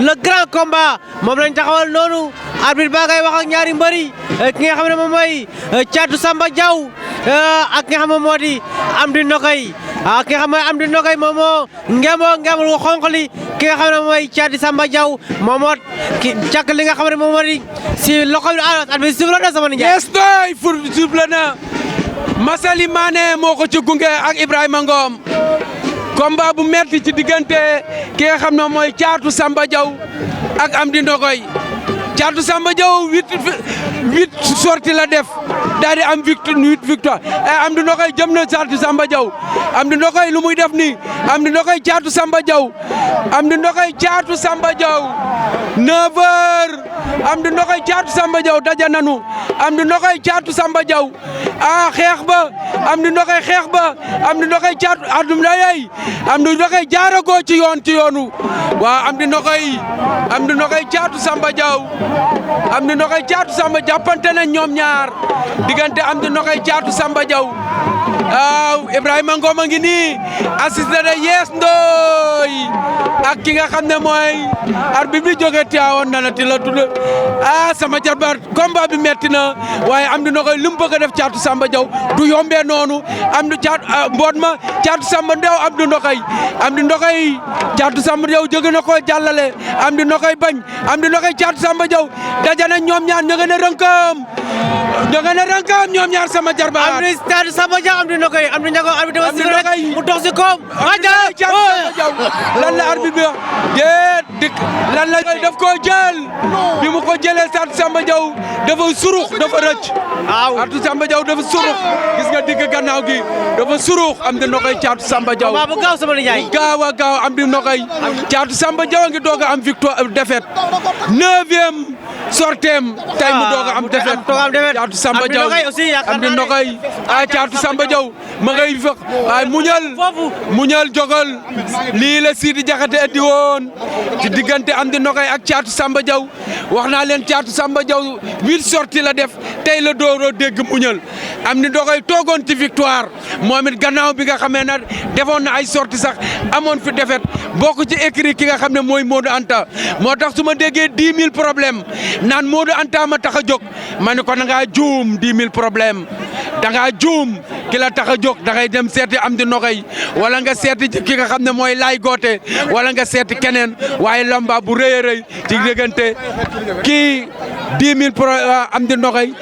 le grand combat moom lañ taxawal noonu arbitre ba ngay wax ak ñaari mbëri ki nga xam ne moom mooy Thiatou Samba Diaw ak ki nga xam ne moo di Amdy Nogaye ki nga xam ne Amdy Nogaye moom moo ngemul wu xonq li ki nga xam ne mooy Thiatou Samba Diaw moom moo càkk li nga xam ne moom moo di si loxo bi arbitre sifflé na sama nijaay. yes doy fur sifflé na Massaly Mané moo ko ci gunge ak Ibrahima Ngom combat bu metti ci diggante ki nga xam ne mooy Thiatou Samba Diaw ak Amdy Nogaye Thiatou Samba Diaw huit sorties la def daal di am huit victoire Amdy Nogaye jëm na Thiatou Samba Diaw Amdy Nogaye lu muy def nii Amdy Nogaye Thiatou Samba Diaw Amdy Nogaye Thiatou Samba Diaw 9h Amdy Nogaye Thiatou Samba Diaw daje nanu Amdy Nogaye Thiatou Samba Diaw xeex ba Amdy Nogaye xeex ba Amdy Nogaye Thiatou Amdy Nogaye jaaragoo ci yoonu waa Amdy Nogaye Thiatou Samba Diaw Amdy Nogaye Thiatou Samba jàppante na ñoom ñaar diggante Amdy Nogaye Thiatou Samba Diaw waaw Ibrahima Ngom a ngi nii assisté na Yes Ndoye ak ki nga xam ne mooy arbitre bi jóge Tivaouane na ti la tudd sama jarbaat combat bi metti na waaye Amdy Nogaye lu mu bëgg a def Thiatou Samba Diaw du yombee noonu mboot ma Thiatou Samba Diaw Amdy Nogaye Thiatou Samba Diaw jóge na ko jàllale Amdy Nogaye bañ Amdy Nogaye Thiatou Samba Diaw dajana ñoom ñaar ñoo gën a rënkam ñoom ñaar sama jarbaat Thiatou Samba Diaw Amdy Nogaye Amdy Nogaye mu dox si koom lan la arbitre bi wax déet lan la daf koo jël bi mu ko jëlee Thiatou Samba Diaw dafa surux dafa rëcc Thiatou Samba Diaw dafa surux gis nga digg gannaaw gi dafa surux Amdy Nogaye Thiatou Samba Diaw bu gaaw sama nijaay gaaw a gaaw Amdy Nogaye Thiatou Samba Diaw a ngi doog a am victoire défaite 9e sorteem tey mu doog a am défaite Thiatou Samba Diaw Amdy Nogaye Thiatou Samba Diaw ma ngay fekk ay muñal jogal lii la Sidi Diakhaté andi woon ci diggante Amdy Nogaye ak Thiatou Samba Diaw wax naa leen Thiatou Samba Diaw 8 sorties la def tey la dooroo dégg muñal Amdy Nogaye toogoon ci victoire moom it gannaaw bi nga xamee ne defoon na ay sorties sax amoon fi défaite bokk ci écrit ki nga xam ne mooy Modou Anta moo tax su ma déggee 10 000 problème naan Modou Anta ma tax a jóg ma ne ko da ngaa juum 10 000 problème da ngaa juum ki la tax a jóg da ngay dem seeti Amdy Nogaye wala nga seeti ki nga xam ne mooy Laay Goote wala nga seeti keneen waaye lamba bu rëy a rëy ci diggante kii 10 000 Amdy Nogaye